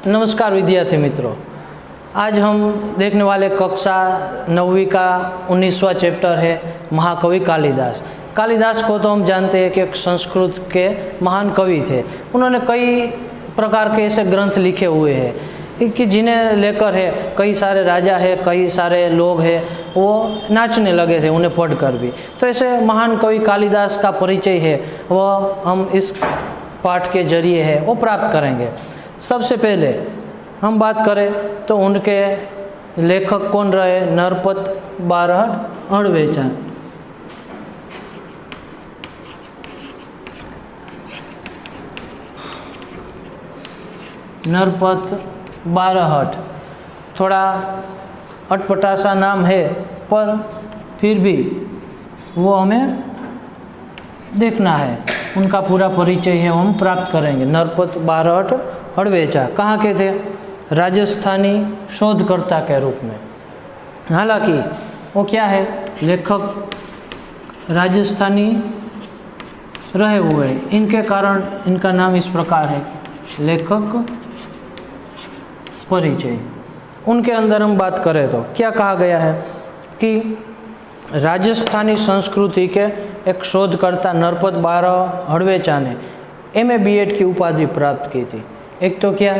नमस्कार विद्यार्थी मित्रों, आज हम देखने वाले कक्षा 9वीं का 19वां चैप्टर है महाकवि कालिदास। कालिदास को तो हम जानते हैं कि एक संस्कृत के महान कवि थे। उन्होंने कई प्रकार के ऐसे ग्रंथ लिखे हुए हैं कि जिन्हें लेकर है कई सारे राजा है, कई सारे लोग हैं, वो नाचने लगे थे उन्हें पढ़कर भी। तो ऐसे महान कवि कालिदास का परिचय है वह हम इस पाठ के जरिए है वो प्राप्त करेंगे। सबसे पहले हम बात करें तो उनके लेखक कौन रहे? नरपत बारहट अड़वेचा। नरपत बारहट थोड़ा अटपटा सा नाम है, पर फिर भी वो हमें देखना है। उनका पूरा परिचय है हम प्राप्त करेंगे। नरपत बारहट अड़वेचा कहाँ के थे? राजस्थानी शोधकर्ता के रूप में। हालांकि वो क्या है, लेखक राजस्थानी रहे हुए, इनके कारण इनका नाम इस प्रकार है, लेखक परिचय। उनके अंदर हम बात करें तो क्या कहा गया है कि राजस्थानी संस्कृति के एक शोधकर्ता नरपत बारहट अड़वेचा ने MA B.Ed की उपाधि प्राप्त की थी। एक तो क्या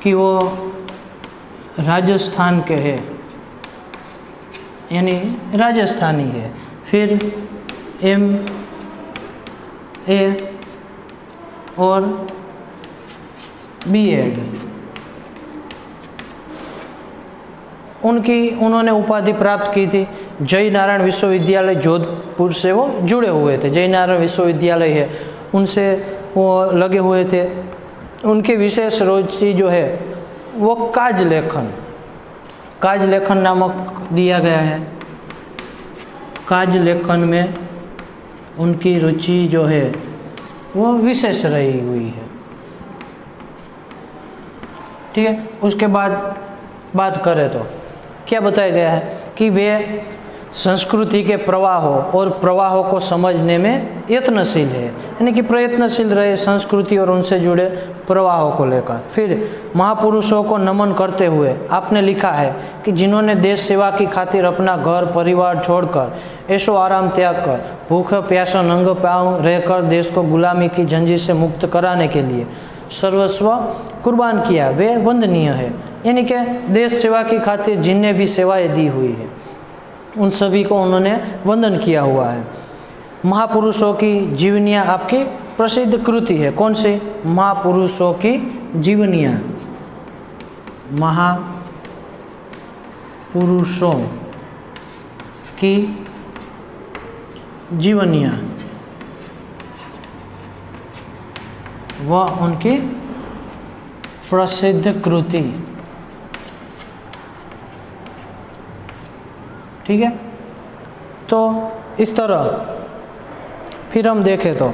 कि वो राजस्थान के हैं, यानी राजस्थानी है। फिर MA और B.Ed उन्होंने उपाधि प्राप्त की थी। जय नारायण विश्वविद्यालय जोधपुर से वो जुड़े हुए थे। जय नारायण विश्वविद्यालय है उनसे वो लगे हुए थे। उनकी विशेष रुचि जो है वो काज लेखन नामक दिया गया है। काज लेखन में उनकी रुचि जो है वो विशेष रही हुई है। ठीक है, उसके बाद बात करें तो क्या बताया गया है कि वे संस्कृति के प्रवाहों और प्रवाहों को समझने में यत्नशील है, यानी कि प्रयत्नशील रहे संस्कृति और उनसे जुड़े प्रवाहों को लेकर। फिर महापुरुषों को नमन करते हुए आपने लिखा है कि जिन्होंने देश सेवा की खातिर अपना घर परिवार छोड़कर ऐशो आराम त्याग कर भूखे प्यासा नंगे पांव रहकर देश को गुलामी की जंजीर से मुक्त कराने के लिए सर्वस्व कुर्बान किया, वे वंदनीय है। यानी कि देश सेवा की खातिर जिनने भी सेवाएं दी हुई है उन सभी को उन्होंने वंदन किया हुआ है। महापुरुषों की जीवनियाँ आपकी प्रसिद्ध कृति है। कौन सी? महापुरुषों की जीवनियाँ। महापुरुषों की जीवनियाँ वह उनकी प्रसिद्ध कृति। ठीक है, तो इस तरह फिर हम देखें तो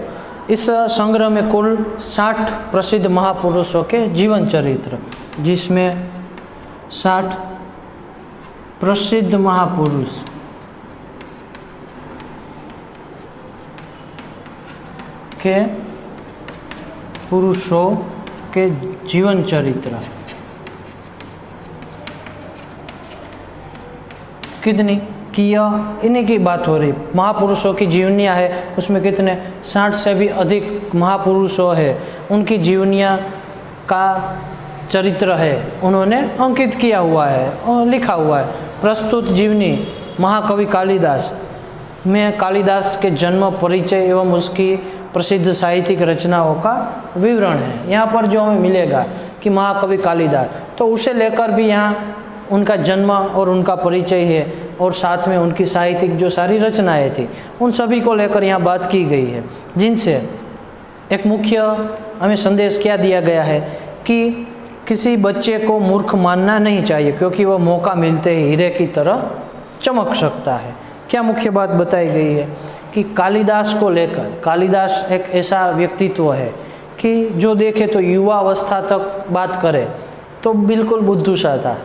इस संग्रह में कुल 60 प्रसिद्ध महापुरुषों के जीवन चरित्र, जिसमें 60 प्रसिद्ध महापुरुष के पुरुषों के जीवन चरित्र कितनी कि इन्हीं की बात हो रही। महापुरुषों की जीवनियाँ है, उसमें कितने 60 से भी अधिक महापुरुषों है, उनकी जीवनियाँ का चरित्र है उन्होंने अंकित किया हुआ है और लिखा हुआ है। प्रस्तुत जीवनी महाकवि कालिदास में कालिदास के जन्म, परिचय एवं उसकी प्रसिद्ध साहित्यिक रचनाओं का विवरण है। यहाँ पर जो हमें मिलेगा कि महाकवि कालिदास, तो उसे लेकर भी यहाँ उनका जन्म और उनका परिचय है और साथ में उनकी साहित्यिक जो सारी रचनाएं थी उन सभी को लेकर यहाँ बात की गई है, जिनसे एक मुख्य हमें संदेश क्या दिया गया है कि किसी बच्चे को मूर्ख मानना नहीं चाहिए, क्योंकि वह मौका मिलते ही हीरे की तरह चमक सकता है। क्या मुख्य बात बताई गई है कि कालिदास को लेकर, कालिदास एक ऐसा व्यक्तित्व है कि जो देखे तो युवा अवस्था तक बात करे तो बिल्कुल बुद्धू सा था।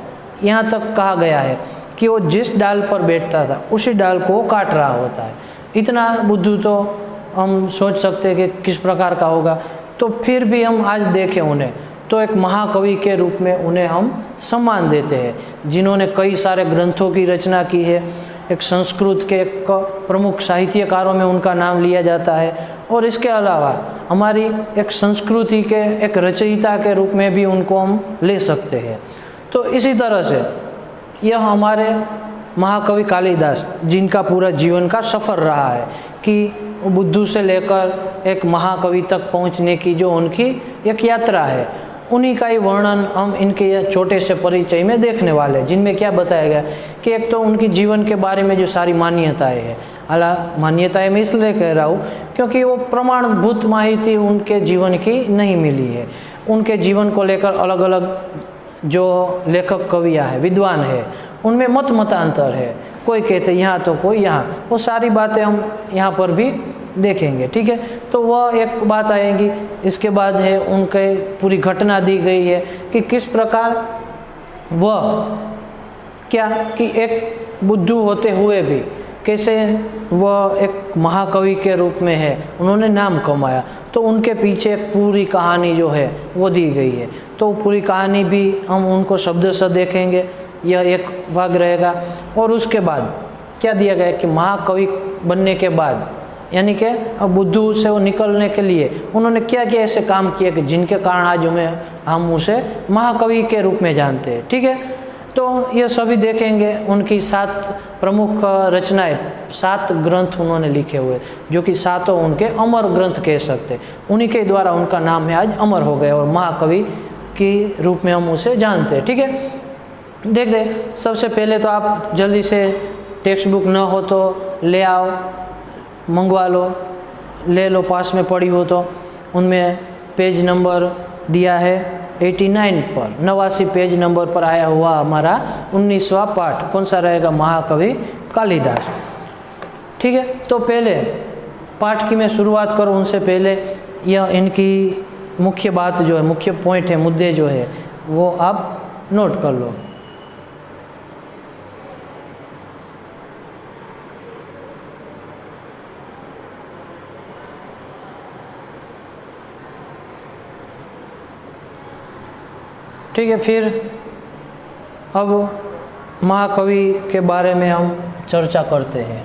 यहाँ तक कहा गया है कि वो जिस डाल पर बैठता था उसी डाल को काट रहा होता है। इतना बुद्धू तो हम सोच सकते हैं कि किस प्रकार का होगा। तो फिर भी हम आज देखें उन्हें तो एक महाकवि के रूप में उन्हें हम सम्मान देते हैं, जिन्होंने कई सारे ग्रंथों की रचना की है। एक संस्कृत के एक प्रमुख साहित्यकारों में उनका नाम लिया जाता है, और इसके अलावा हमारी एक संस्कृति के एक रचयिता के रूप में भी उनको हम ले सकते हैं। तो इसी तरह से यह हमारे महाकवि कालिदास, जिनका पूरा जीवन का सफ़र रहा है कि बुद्धू से लेकर एक महाकवि तक पहुंचने की जो उनकी एक यात्रा है, उन्हीं का ही वर्णन हम इनके छोटे से परिचय में देखने वाले हैं, जिनमें क्या बताया गया कि एक तो उनकी जीवन के बारे में जो सारी मान्यताएं हैं, मान्यताएं मैं इसलिए कह रहा हूँ क्योंकि वो प्रमाणभूत माहिती उनके जीवन की नहीं मिली है। उनके जीवन को लेकर अलग अलग जो लेखक कवियाँ हैं, विद्वान है, उनमें मतांतर है, कोई कहते यहाँ तो कोई यहाँ, वो सारी बातें हम यहाँ पर भी देखेंगे। ठीक है, तो वह एक बात आएगी। इसके बाद है उनके पूरी घटना दी गई है कि किस प्रकार वह क्या कि एक बुद्धू होते हुए भी कैसे वह एक महाकवि के रूप में है, उन्होंने नाम कमाया। तो उनके पीछे एक पूरी कहानी जो है वो दी गई है, तो पूरी कहानी भी हम उनको शब्द से देखेंगे, यह एक भाग रहेगा। और उसके बाद क्या दिया गया कि महाकवि बनने के बाद यानी कि अब बुद्धू से वो निकलने के लिए उन्होंने क्या क्या ऐसे काम किए कि जिनके कारण आज हम उसे महाकवि के रूप में जानते हैं। ठीक है, तो ये सभी देखेंगे। उनकी 7 प्रमुख रचनाएं, 7 ग्रंथ उन्होंने लिखे हुए, जो कि 7 उनके अमर ग्रंथ कह सकते, उन्हीं के द्वारा उनका नाम है आज अमर हो गया और महाकवि के रूप में हम उसे जानते हैं। ठीक है, देख दे। सबसे पहले तो आप जल्दी से टेक्स्ट बुक न हो तो ले आओ, मंगवा लो, ले लो, पास में पड़ी हो तो। उनमें पेज नंबर दिया है 89 पर, 89 पेज नंबर पर आया हुआ हमारा 19वां पाठ कौन सा रहेगा? महाकवि कालिदास। ठीक है, तो पहले पाठ की मैं शुरुआत करूँ उनसे पहले यह इनकी मुख्य बात जो है, मुख्य पॉइंट है, मुद्दे जो है वो आप नोट कर लो। ठीक है, फिर अब महाकवि के बारे में हम चर्चा करते हैं।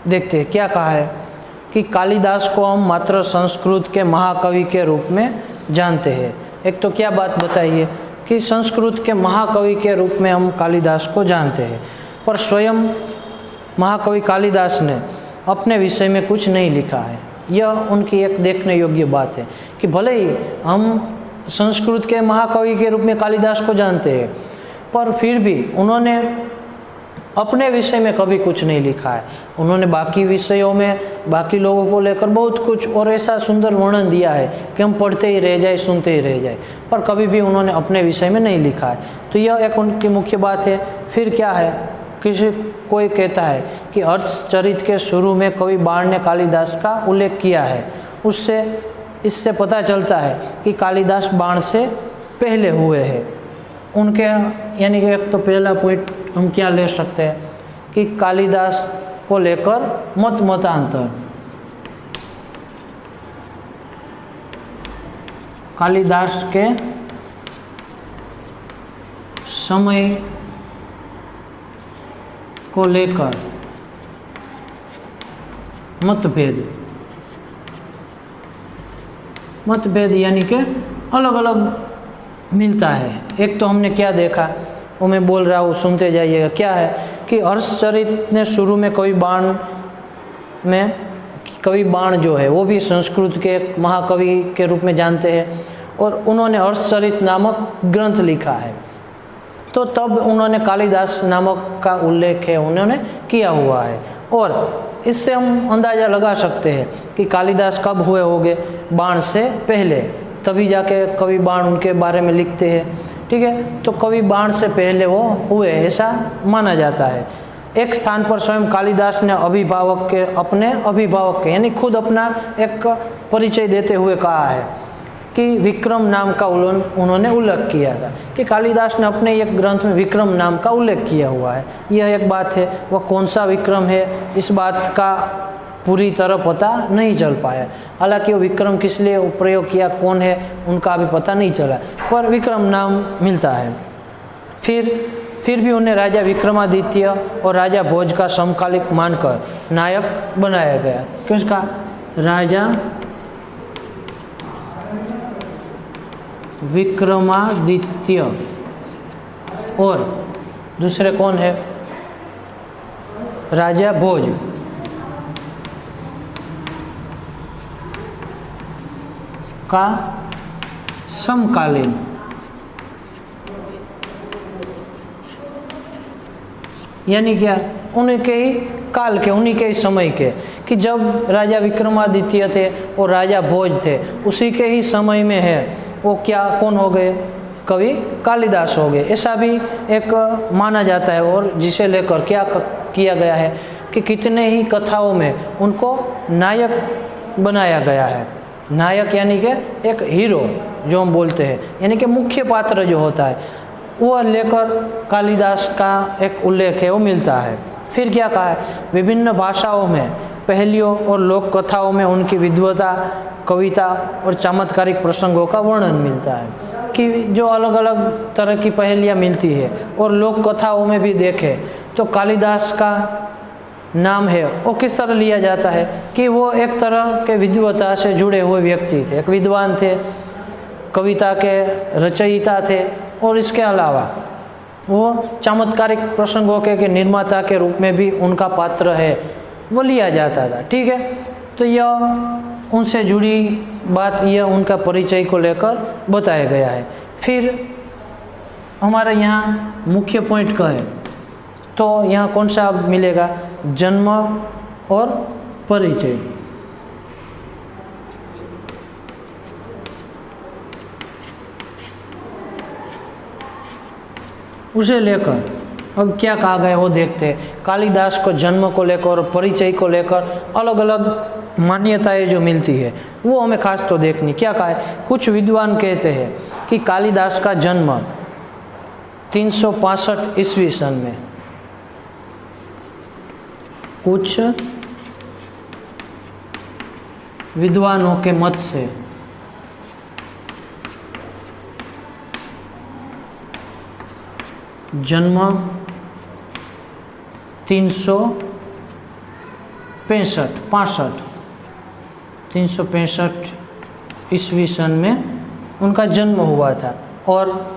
देखते हैं क्या कहा है कि कालिदास को हम मात्र संस्कृत के महाकवि के रूप में जानते हैं। एक तो क्या बात बताई है कि संस्कृत के महाकवि के रूप में हम कालिदास को जानते हैं, पर स्वयं महाकवि कालिदास ने अपने विषय में कुछ नहीं लिखा है। यह उनकी एक देखने योग्य बात है कि भले ही हम संस्कृत के महाकवि के रूप में कालिदास को जानते हैं, पर फिर भी उन्होंने अपने विषय में कभी कुछ नहीं लिखा है। उन्होंने बाकी विषयों में बाकी लोगों को लेकर बहुत कुछ और ऐसा सुंदर वर्णन दिया है कि हम पढ़ते ही रह जाए, सुनते ही रह जाए, पर कभी भी उन्होंने अपने विषय में नहीं लिखा है। तो यह एक उनकी मुख्य बात है। फिर क्या है, कोई कहता है कि अर्थचरित के शुरू में कवि बाण ने कालिदास का उल्लेख किया है, इससे पता चलता है कि कालिदास बाण से पहले हुए हैं। उनके यानी कि एक तो पहला पॉइंट हम क्या ले सकते हैं कि कालिदास को लेकर मतांतर, कालिदास के समय को लेकर मतभेद यानी कि अलग अलग मिलता है। एक तो हमने क्या देखा वो मैं बोल रहा हूँ, सुनते जाइएगा। क्या है कि हर्षचरित ने शुरू में कवि बाण जो है वो भी संस्कृत के एक महाकवि के रूप में जानते हैं, और उन्होंने हर्षचरित नामक ग्रंथ लिखा है। तो तब उन्होंने कालिदास नामक का उल्लेख है उन्होंने किया हुआ है, और इससे हम अंदाज़ा लगा सकते हैं कि कालिदास कब हुए होंगे, बाण से पहले, तभी जाके कवि बाण उनके बारे में लिखते हैं। ठीक है, तो कवि बाण से पहले वो हुए ऐसा माना जाता है। एक स्थान पर स्वयं कालिदास ने अपने अभिभावक के यानी खुद अपना एक परिचय देते हुए कहा है कि विक्रम नाम का उन्होंने उल्लेख किया था कि कालिदास ने अपने एक ग्रंथ में विक्रम नाम का उल्लेख किया हुआ है। यह एक बात है। वह कौन सा विक्रम है इस बात का पूरी तरह पता नहीं चल पाया। हालांकि वो विक्रम किस लिए प्रयोग किया, कौन है, उनका अभी पता नहीं चला, पर विक्रम नाम मिलता है। फिर भी उन्हें राजा विक्रमादित्य और राजा भोज का समकालिक मानकर नायक बनाया गया। किसका? राजा विक्रमादित्य और दूसरे कौन है? राजा भोज का समकालीन, यानी क्या? उन्हीं के ही काल के, उन्हीं के ही समय के, कि जब राजा विक्रमादित्य थे और राजा भोज थे, उसी के ही समय में है। वो क्या, कौन हो गए? कवि कालिदास हो गए। ऐसा भी एक माना जाता है। और जिसे लेकर क्या किया गया है कि कितने ही कथाओं में उनको नायक बनाया गया है। नायक यानी कि एक हीरो जो हम बोलते हैं, यानी कि मुख्य पात्र जो होता है, वो लेकर कालिदास का एक उल्लेख है, वो मिलता है। फिर क्या कहा है? विभिन्न भाषाओं में पहेलियों और लोक कथाओं में उनकी विद्वता, कविता और चमत्कारिक प्रसंगों का वर्णन मिलता है। कि जो अलग अलग तरह की पहेलियाँ मिलती है और लोक कथाओं में भी देखें तो कालिदास का नाम है वो किस तरह लिया जाता है कि वो एक तरह के विद्वता से जुड़े हुए व्यक्ति थे, एक विद्वान थे, कविता के रचयिता थे, और इसके अलावा वो चमत्कारिक प्रसंगों के निर्माता के रूप में भी उनका पात्र है वो लिया जाता था। ठीक है, तो यह उनसे जुड़ी बात, यह उनका परिचय को लेकर बताया गया है। फिर हमारे यहाँ मुख्य पॉइंट का है, तो यहाँ कौन सा मिलेगा? जन्म और परिचय। उसे लेकर अब क्या कहा गया वो देखते हैं। कालिदास को जन्म को लेकर और परिचय को लेकर अलग अलग मान्यताएं जो मिलती है वो हमें खास तो देखनी। क्या कहा है? कुछ विद्वान कहते हैं कि कालिदास का जन्म 365 ईस्वी सन में, कुछ विद्वानों के मत से जन्म 365 ईस्वी सन में उनका जन्म हुआ था और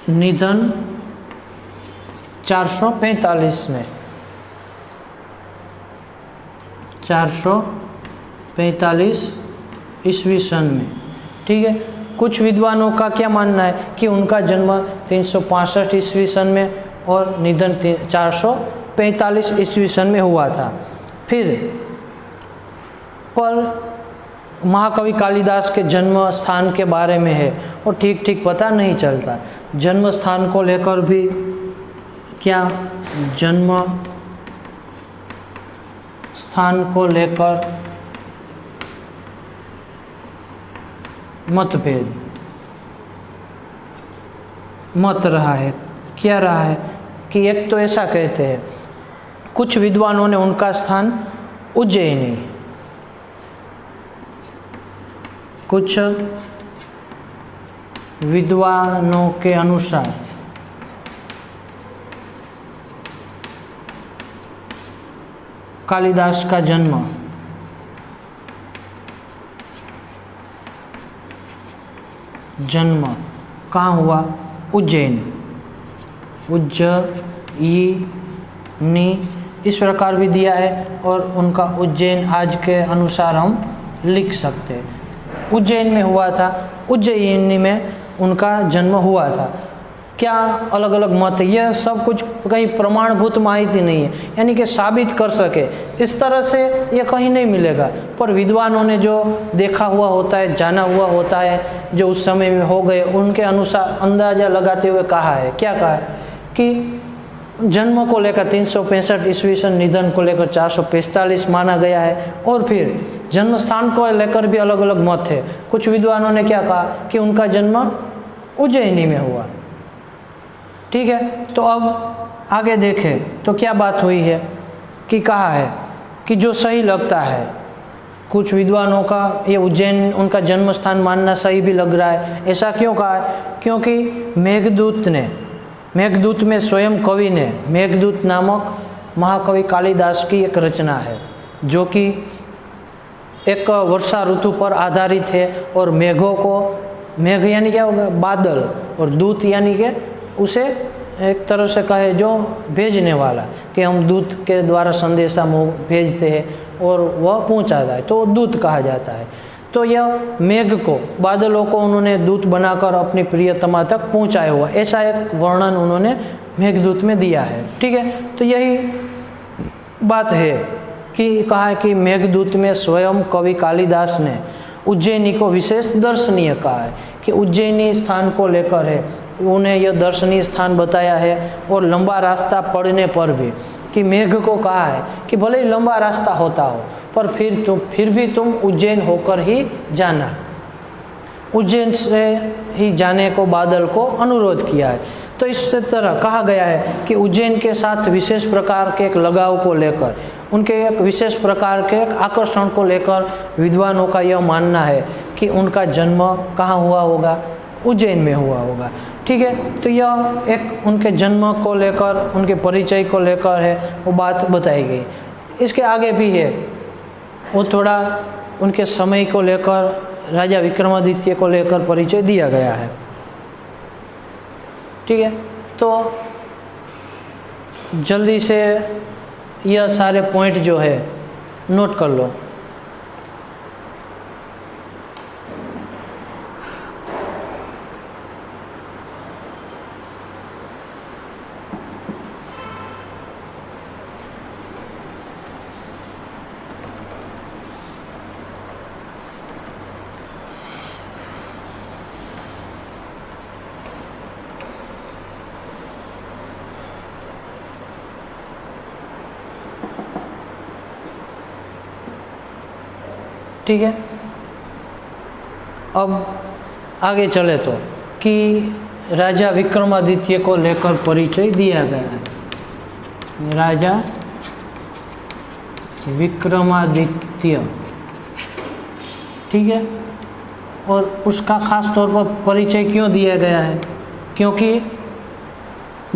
निधन 445 में, 445 ईस्वी सन में। ठीक है, कुछ विद्वानों का क्या मानना है कि उनका जन्म 365 ईस्वी सन में और निधन 445 ईस्वी सन में हुआ था। फिर पर महाकवि कालिदास के जन्म स्थान के बारे में है और ठीक पता नहीं चलता। जन्म स्थान को लेकर भी क्या, जन्म स्थान को लेकर मतभेद मत रहा है। क्या रहा है कि एक तो ऐसा कहते हैं, कुछ विद्वानों ने उनका स्थान उज्जैनी, कुछ विद्वानों के अनुसार कालिदास का जन्म कहाँ हुआ? उज्जैन, उज्जयिनी इस प्रकार भी दिया है और उनका उज्जैन आज के अनुसार हम लिख सकते हैं। उज्जैन में हुआ था, उज्जयिनी में उनका जन्म हुआ था। क्या अलग अलग मत, यह सब कुछ कहीं प्रमाणभूत माहिती नहीं है, यानी कि साबित कर सके इस तरह से यह कहीं नहीं मिलेगा। पर विद्वानों ने जो देखा हुआ होता है, जाना हुआ होता है, जो उस समय में हो गए, उनके अनुसार अंदाजा लगाते हुए कहा है। क्या कहा है कि जन्म को लेकर 365 ईस्वी सन, निधन को लेकर 445 माना गया है। और फिर जन्म स्थान को लेकर भी अलग अलग मत है। कुछ विद्वानों ने क्या कहा कि उनका जन्म उज्जैनी में हुआ। ठीक है, तो अब आगे देखें तो क्या बात हुई है कि कहा है कि जो सही लगता है, कुछ विद्वानों का ये उज्जैन उनका जन्म स्थान मानना सही भी लग रहा है। ऐसा क्यों कहा है? क्योंकि मेघदूत में स्वयं कवि ने, मेघदूत नामक महाकवि कालिदास की एक रचना है जो कि एक वर्षा ऋतु पर आधारित है। और मेघों को, मेघ यानी क्या होगा? बादल, और दूत यानी कि उसे एक तरह से कहे जो भेजने वाला, कि हम दूत के द्वारा संदेशा भेजते हैं और वह पहुंचाता है, तो दूत कहा जाता है। तो यह मेघ को, बादलों को उन्होंने दूत बनाकर अपनी प्रियतमा तक पहुंचाया हुआ, ऐसा एक वर्णन उन्होंने मेघदूत में दिया है। ठीक है, तो यही बात है कि कहा है कि मेघदूत में स्वयं कवि कालिदास ने उज्जैनी को विशेष दर्शनीय कहा है, कि उज्जैनी स्थान को लेकर है, उन्हें यह दर्शनीय स्थान बताया है। और लंबा रास्ता पड़ने पर भी, कि मेघ को कहा है कि भले ही लंबा रास्ता होता हो पर फिर भी तुम उज्जैन होकर ही जाना, उज्जैन से ही जाने को बादल को अनुरोध किया है। तो इस तरह कहा गया है कि उज्जैन के साथ विशेष प्रकार के एक लगाव को लेकर, उनके एक विशेष प्रकार के एक आकर्षण को लेकर विद्वानों का यह मानना है कि उनका जन्म कहाँ हुआ होगा? उज्जैन में हुआ होगा। ठीक है, तो यह एक उनके जन्म को लेकर, उनके परिचय को लेकर है, वो बात बताई गई। इसके आगे भी है, वो थोड़ा उनके समय को लेकर, राजा विक्रमादित्य को लेकर परिचय दिया गया है। ठीक है, तो जल्दी से यह सारे पॉइंट जो है नोट कर लो। ठीक है, अब आगे चले तो कि राजा विक्रमादित्य को लेकर परिचय दिया गया है। राजा विक्रमादित्य, ठीक है, और उसका खास तौर पर परिचय क्यों दिया गया है? क्योंकि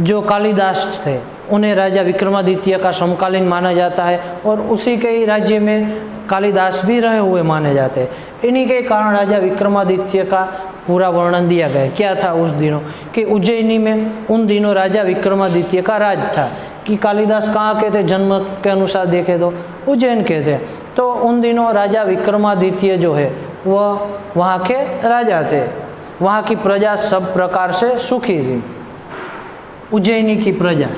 जो कालिदास थे उन्हें राजा विक्रमादित्य का समकालीन माना जाता है और उसी के ही राज्य में कालिदास भी रहे हुए माने जाते हैं। इन्हीं के कारण राजा विक्रमादित्य का पूरा वर्णन दिया गया। क्या था उस दिनों कि उज्जैनी में उन दिनों राजा विक्रमादित्य का राज था। कि कालिदास कहाँ के थे? जन्म के अनुसार देखे तो उज्जैन के थे। तो उन दिनों राजा विक्रमादित्य जो है वह वहाँ के राजा थे। वहाँ की प्रजा सब प्रकार से सुखी थी। उज्जैनी की प्रजा,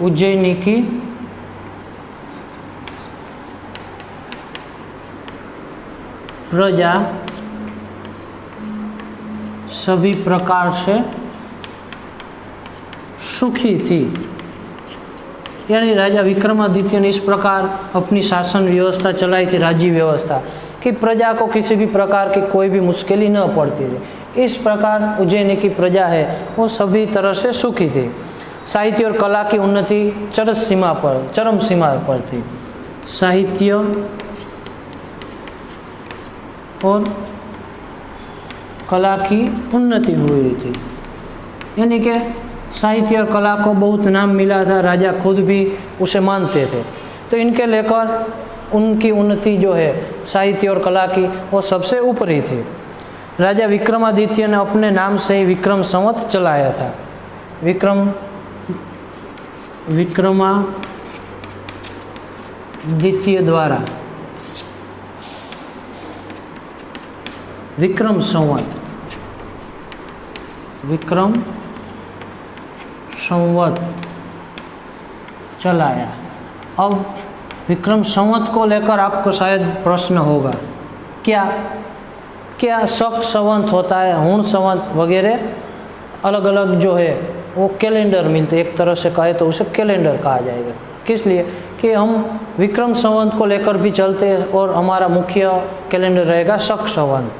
उज्जैनी की प्रजा सभी प्रकार से सुखी थी। यानी राजा विक्रमादित्य ने इस प्रकार अपनी शासन व्यवस्था चलाई थी, राज्य व्यवस्था, कि प्रजा को किसी भी प्रकार की कोई भी मुश्किल न पड़ती थी। इस प्रकार उज्जैनी की प्रजा है वो सभी तरह से सुखी थी। साहित्य और कला की उन्नति चरम सीमा पर थी। साहित्य और कला की उन्नति हुई थी, यानी कि साहित्य और कला को बहुत नाम मिला था। राजा खुद भी उसे मानते थे। तो इनके लेकर उनकी उन्नति जो है साहित्य और कला की, वो सबसे ऊपरी थी। राजा विक्रमादित्य ने अपने नाम से ही विक्रम संवत चलाया था। विक्रमादित्य द्वारा विक्रम संवत चलाया। अब विक्रम संवत को लेकर आपको शायद प्रश्न होगा, क्या शक संवत होता है, हुण संवत वगैरह अलग अलग जो है वो कैलेंडर मिलते, एक तरह से कहे तो उसे कैलेंडर कहा जाएगा। किस लिए कि हम विक्रम संवत को लेकर भी चलते हैं और हमारा मुख्य कैलेंडर रहेगा शक संवत।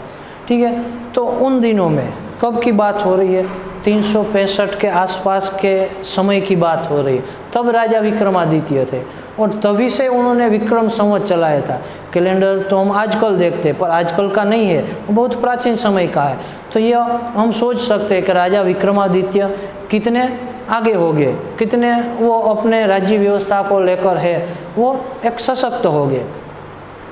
ठीक है, तो उन दिनों में कब की बात हो रही है, 365 के आसपास के समय की बात हो रही है। तब राजा विक्रमादित्य थे और तभी से उन्होंने विक्रम संवत चलाया था। कैलेंडर तो हम आजकल देखते हैं पर आजकल का नहीं है, बहुत प्राचीन समय का है। तो यह हम सोच सकते हैं कि राजा विक्रमादित्य कितने आगे हो गए, कितने वो अपने राज्य व्यवस्था को लेकर है वो एक सशक्त हो गए।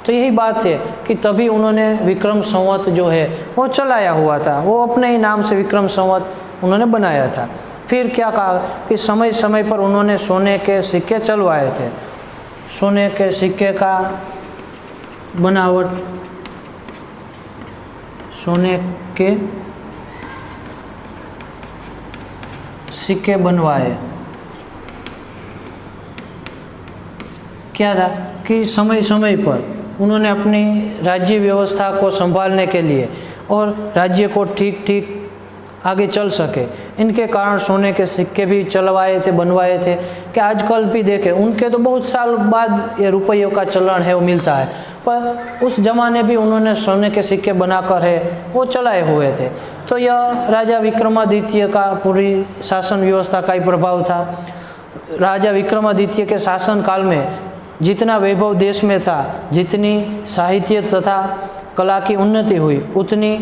तो यही बात है कि तभी उन्होंने विक्रम संवत जो है वो चलाया हुआ था, वो अपने ही नाम से विक्रम संवत उन्होंने बनाया था। फिर क्या कहा कि समय समय पर उन्होंने सोने के सिक्के चलवाए थे। सोने के सिक्के का बनावट, सोने के सिक्के बनवाए। क्या था कि समय समय पर उन्होंने अपनी राज्य व्यवस्था को संभालने के लिए और राज्य को ठीक ठीक आगे चल सके, इनके कारण सोने के सिक्के भी चलवाए थे, बनवाए थे। कि आजकल भी देखें उनके तो बहुत साल बाद ये रुपयों का चलन है वो मिलता है, पर उस जमाने भी उन्होंने सोने के सिक्के बनाकर है वो चलाए हुए थे। तो यह राजा विक्रमादित्य का पूरी शासन व्यवस्था का ही प्रभाव था। राजा विक्रमादित्य के शासन काल में जितना वैभव देश में था, जितनी साहित्य तथा कला की उन्नति हुई उतनी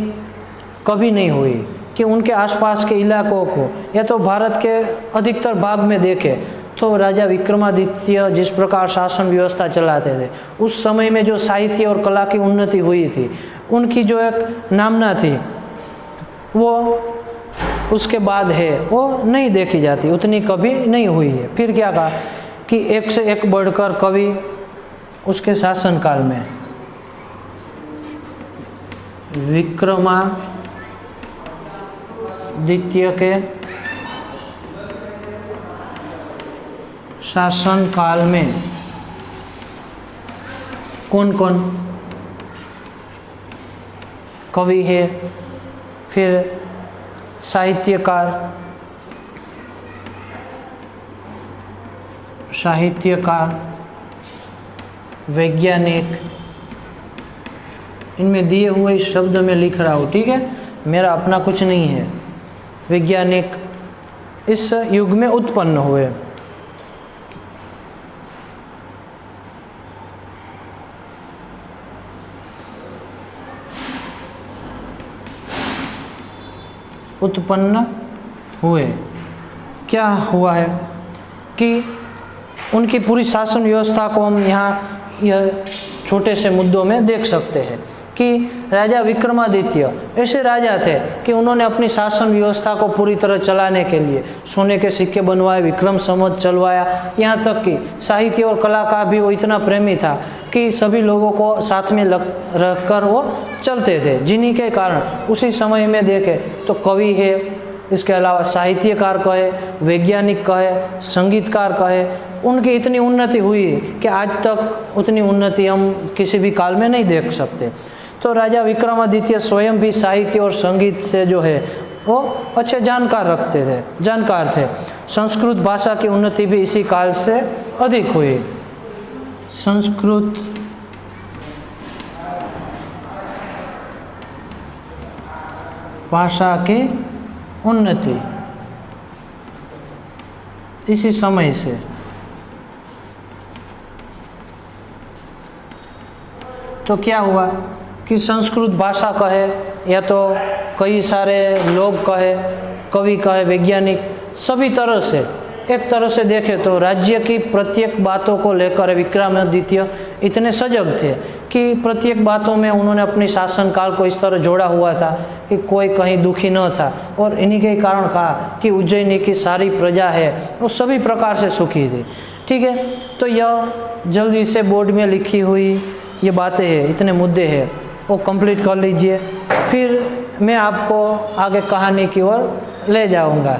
कभी नहीं हुई। कि उनके आसपास के इलाकों को या तो भारत के अधिकतर भाग में देखें तो राजा विक्रमादित्य जिस प्रकार शासन व्यवस्था चलाते थे, उस समय में जो साहित्य और कला की उन्नति हुई थी, उनकी जो एक नामना थी वो उसके बाद है वो नहीं देखी जाती, उतनी कभी नहीं हुई है। फिर क्या कहा कि एक से एक बढ़कर कवि उसके शासनकाल में, विक्रमादित्य के शासन काल में कौन कौन कवि है, फिर साहित्यकार, वैज्ञानिक, इनमें दिए हुए इस शब्द में लिख रहा हूँ, ठीक है, मेरा अपना कुछ नहीं है। वैज्ञानिक इस युग में उत्पन्न हुए। क्या हुआ है कि उनकी पूरी शासन व्यवस्था को हम यहाँ यह छोटे से मुद्दों में देख सकते हैं कि राजा विक्रमादित्य ऐसे राजा थे कि उन्होंने अपनी शासन व्यवस्था को पूरी तरह चलाने के लिए सोने के सिक्के बनवाए, विक्रम संवत चलवाया। यहाँ तक कि साहित्य और कला का भी वो इतना प्रेमी था कि सभी लोगों को साथ में रखकर वो चलते थे, जिन्हीं के कारण उसी समय में देखें तो कवि है, इसके अलावा साहित्यकार कहे, वैज्ञानिक कहे, संगीतकार कहे, उनकी इतनी उन्नति हुई कि आज तक उतनी उन्नति हम किसी भी काल में नहीं देख सकते। तो राजा विक्रमादित्य स्वयं भी साहित्य और संगीत से जो है वो अच्छे जानकार थे। संस्कृत भाषा की उन्नति भी इसी काल से अधिक हुई। संस्कृत भाषा की उन्नति इसी समय से। तो क्या हुआ कि संस्कृत भाषा कहे या तो कई सारे लोग कहे, कवि कहे, वैज्ञानिक, सभी तरह से एक तरह से देखें तो राज्य की प्रत्येक बातों को लेकर विक्रमादित्य इतने सजग थे कि प्रत्येक बातों में उन्होंने अपनी शासनकाल को इस तरह जोड़ा हुआ था कि कोई कहीं दुखी न था। और इन्हीं के कारण कहा कि उज्जैनी की सारी प्रजा है वो सभी प्रकार से सुखी थी। ठीक है, तो यह जल्दी से बोर्ड में लिखी हुई ये बातें हैं, इतने मुद्दे हैं, वो कंप्लीट कर लीजिए। फिर मैं आपको आगे कहानी की ओर ले जाऊंगा।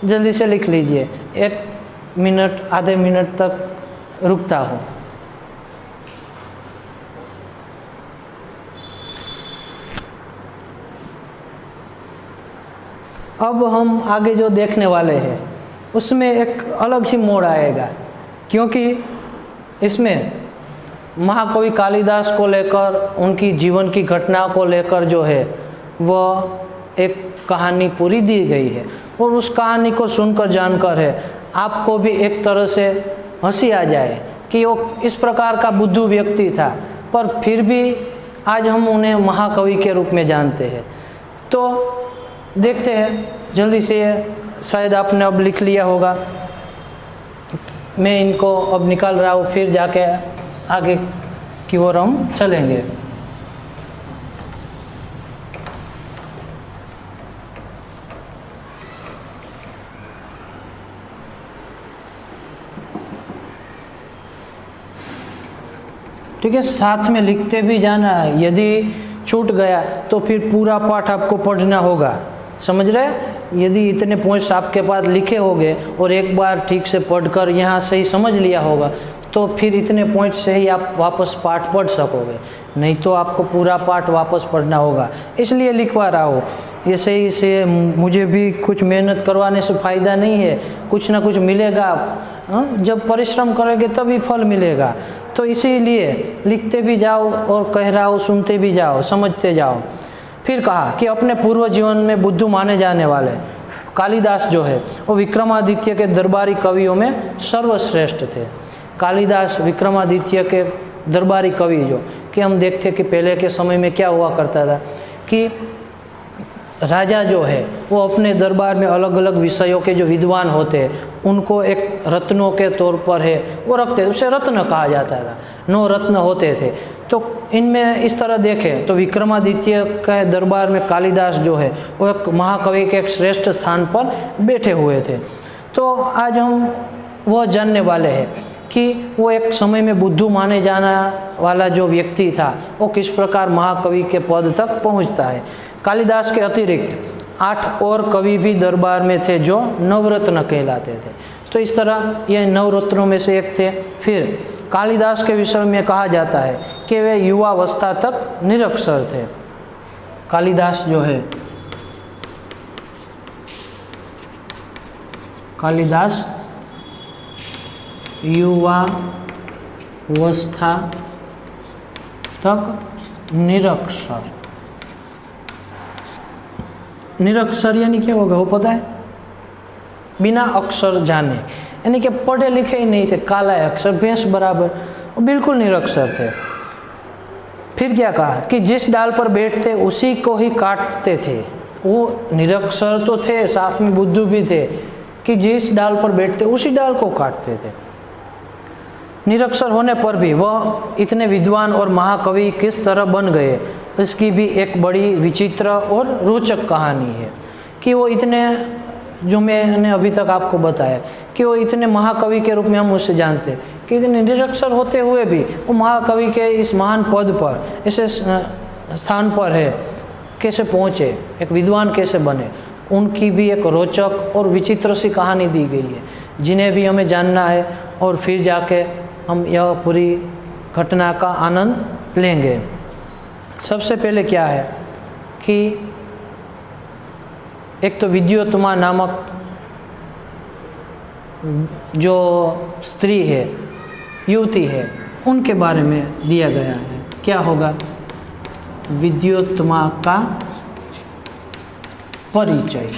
जल्दी से लिख लीजिए, 1 मिनट आधे मिनट तक रुकता हूँ। अब हम आगे जो देखने वाले हैं उसमें एक अलग ही मोड़ आएगा, क्योंकि इसमें महाकवि कालिदास को लेकर, उनकी जीवन की घटना को लेकर जो है वह एक कहानी पूरी दी गई है। और उस कहानी को सुनकर जानकर है आपको भी एक तरह से हंसी आ जाए कि वो इस प्रकार का बुद्धू व्यक्ति था, पर फिर भी आज हम उन्हें महाकवि के रूप में जानते हैं। तो देखते हैं जल्दी से, शायद आपने अब लिख लिया होगा, मैं इनको अब निकाल रहा हूँ, फिर जाके आगे की ओर हम चलेंगे। ठीक है, साथ में लिखते भी जाना, यदि छूट गया तो फिर पूरा पाठ आपको पढ़ना होगा, समझ रहे। यदि इतने पॉइंट्स आपके पास लिखे होंगे और एक बार ठीक से पढ़कर यहाँ से ही समझ लिया होगा तो फिर इतने पॉइंट से ही आप वापस पाठ पढ़ सकोगे, नहीं तो आपको पूरा पाठ वापस पढ़ना होगा। इसलिए लिखवा रहा हूँ, ऐसे ही से मुझे भी कुछ मेहनत करवाने से फ़ायदा नहीं है, कुछ ना कुछ मिलेगा। जब परिश्रम करोगे तभी फल मिलेगा। तो इसीलिए लिखते भी जाओ और कह रहा हूँ सुनते भी जाओ, समझते जाओ। फिर कहा कि अपने पूर्व जीवन में बुद्धू माने जाने वाले कालिदास जो है वो विक्रमादित्य के दरबारी कवियों में सर्वश्रेष्ठ थे। कालिदास विक्रमादित्य के दरबारी कवि जो कि हम देखते कि पहले के समय में क्या हुआ करता था कि राजा जो है वो अपने दरबार में अलग अलग विषयों के जो विद्वान होते हैं उनको एक रत्नों के तौर पर है वो रखते थे, उसे रत्न कहा जाता था, 9 रत्न होते थे। तो इनमें इस तरह देखें तो विक्रमादित्य के दरबार में कालिदास जो है वो एक महाकवि के एक श्रेष्ठ स्थान पर बैठे हुए थे। तो आज हम वो जानने वाले हैं कि वो एक समय में बुद्धू माने जाना वाला जो व्यक्ति था वो किस प्रकार महाकवि के पद तक पहुंचता है। कालिदास के अतिरिक्त 8 और कवि भी दरबार में थे जो नवरत्न कहलाते थे। तो इस तरह ये नवरत्नों में से एक थे। फिर कालिदास के विषय में कहा जाता है कि वे युवावस्था तक निरक्षर थे। कालिदास जो है, कालिदास युवावस्था तक निरक्षर, निरक्षर यानी क्या होगा वो पता है, बिना अक्षर जाने, यानी कि पढ़े लिखे ही नहीं थे, काला अक्षर भैंस बराबर, वो बिल्कुल निरक्षर थे। फिर क्या कहा कि जिस डाल पर बैठते उसी को ही काटते थे। वो निरक्षर तो थे, साथ में बुद्धू भी थे कि जिस डाल पर बैठते उसी डाल को काटते थे। निरक्षर होने पर भी वह इतने विद्वान और महाकवि किस तरह बन गए, इसकी भी एक बड़ी विचित्र और रोचक कहानी है कि वो इतने, जो मैंने अभी तक आपको बताया कि वो इतने महाकवि के रूप में हम उससे जानते हैं कि इतने निरक्षर होते हुए भी वो महाकवि के इस महान पद पर, ऐसे स्थान पर है, कैसे पहुँचे, एक विद्वान कैसे बने, उनकी भी एक रोचक और विचित्र सी कहानी दी गई है, जिन्हें भी हमें जानना है और फिर जाके हम यह पूरी घटना का आनंद लेंगे। सबसे पहले क्या है कि एक तो विद्योत्तमा नामक जो स्त्री है, युवती है, उनके बारे में दिया गया है। क्या होगा, विद्योत्तमा का परिचय।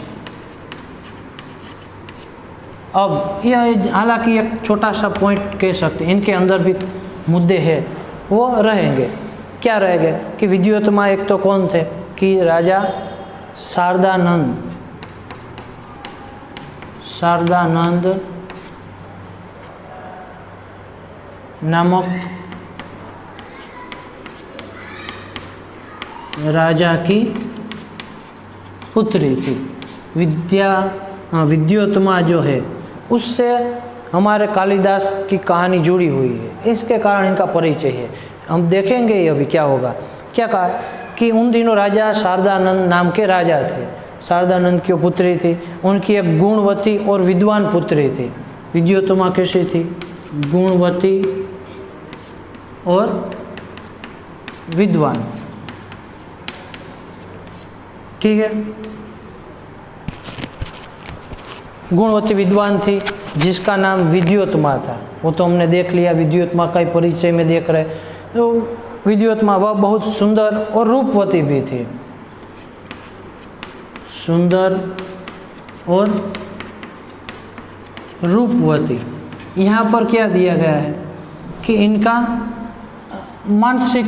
अब यह हालांकि एक छोटा सा पॉइंट कह सकते हैं, इनके अंदर भी मुद्दे हैं वो रहेंगे। क्या रहेंगे कि विद्योत्तमा एक तो कौन थे कि राजा शारदानंद नामक राजा की पुत्री थी। विद्योत्तमा जो है उससे हमारे कालिदास की कहानी जुड़ी हुई है, इसके कारण इनका परिचय है। हम देखेंगे अभी क्या होगा। क्या कहा कि उन दिनों राजा शारदानंद नाम के राजा थे। शारदानंद की पुत्री थी, उनकी एक गुणवती और विद्वान पुत्री थी। विद्योत्तमा कैसी थी, गुणवती और विद्वान। ठीक है, गुणवती विद्वान थी जिसका नाम विद्योत्मा था। वो तो हमने देख लिया, विद्योत्मा का ही परिचय में देख रहे। तो विद्योत्मा वह बहुत सुंदर और रूपवती भी थी, सुंदर और रूपवती। यहाँ पर क्या दिया गया है कि इनका मानसिक,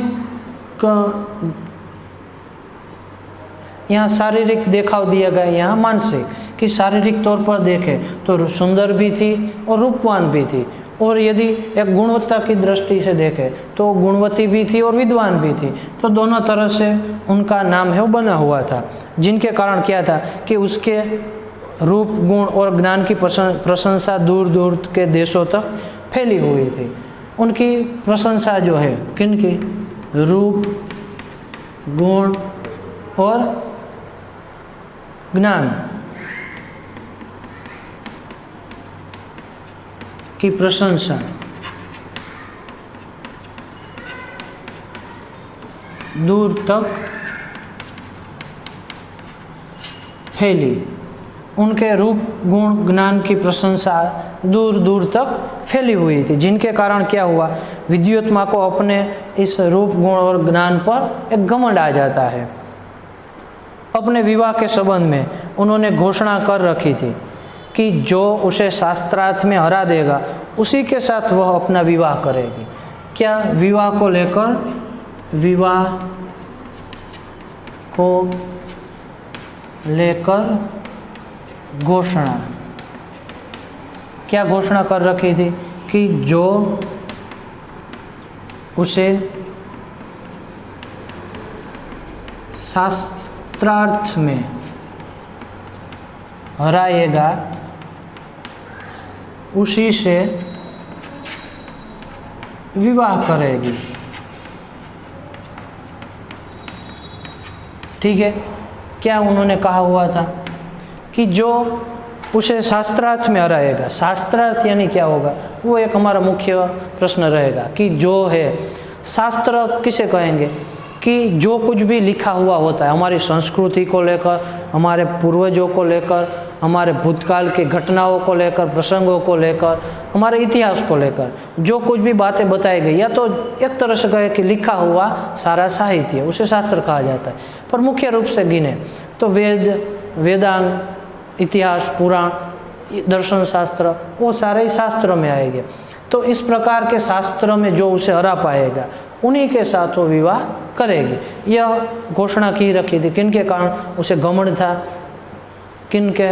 यहाँ शारीरिक देखाव दिया गया, यहाँ मानसिक कि शारीरिक तौर पर देखें तो सुंदर भी थी और रूपवान भी थी, और यदि एक गुणवत्ता की दृष्टि से देखें तो गुणवती भी थी और विद्वान भी थी। तो दोनों तरह से उनका नाम है वो बना हुआ था, जिनके कारण क्या था कि उसके रूप, गुण और ज्ञान की प्रशंसा दूर दूर के देशों तक फैली हुई थी। उनकी प्रशंसा जो है किनकी, रूप, गुण और ज्ञान की प्रशंसा दूर तक फैली। उनके रूप, गुण, ज्ञान की प्रशंसा दूर दूर तक फैली हुई थी, जिनके कारण क्या हुआ, विद्योत्मा को अपने इस रूप, गुण और ज्ञान पर एक घमंड आ जाता है। अपने विवाह के संबंध में उन्होंने घोषणा कर रखी थी कि जो उसे शास्त्रार्थ में हरा देगा उसी के साथ वह अपना विवाह करेगी। क्या विवाह को लेकर घोषणा, क्या घोषणा कर रखी थी कि जो उसे शास्त्रार्थ में हराएगा उसी से विवाह करेगी। ठीक है, क्या उन्होंने कहा हुआ था कि जो उसे शास्त्रार्थ में हराएगा, शास्त्रार्थ यानी क्या होगा, वो एक हमारा मुख्य प्रश्न रहेगा कि जो है शास्त्र किसे कहेंगे, कि जो कुछ भी लिखा हुआ होता है हमारी संस्कृति को लेकर, हमारे पूर्वजों को लेकर, हमारे भूतकाल की घटनाओं को लेकर, प्रसंगों को लेकर, हमारे इतिहास को लेकर जो कुछ भी बातें बताई गई, या तो एक तरह से कहे कि लिखा हुआ सारा साहित्य, उसे शास्त्र कहा जाता है। पर मुख्य रूप से गिने तो वेद, वेदांग, इतिहास, पुराण, दर्शन शास्त्र, वो सारे ही शास्त्र में आएंगे। तो इस प्रकार के शास्त्र में जो उसे हरा पाएगा उन्हीं के साथ वो विवाह करेगी। यह घोषणा की रखी थी, किनके कारण, उसे घमंड था किनके,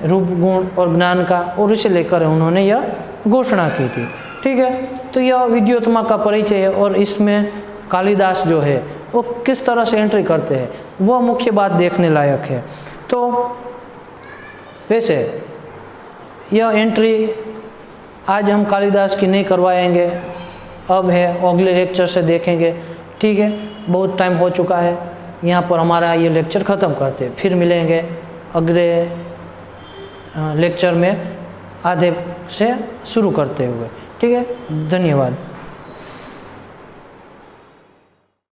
रूप, गुण और ज्ञान का, और इसे लेकर उन्होंने यह घोषणा की थी। ठीक है, तो यह विद्योत्मा का परिचय है, और इसमें कालिदास जो है वो किस तरह से एंट्री करते हैं वह मुख्य बात देखने लायक है। तो वैसे यह एंट्री आज हम कालिदास की नहीं करवाएंगे, अब है अगले लेक्चर से देखेंगे। ठीक है, बहुत टाइम हो चुका है, यहाँ पर हमारा ये लेक्चर ख़त्म करते हैं, फिर मिलेंगे अगले लेक्चर में आधे से शुरू करते हुए। ठीक है, धन्यवाद।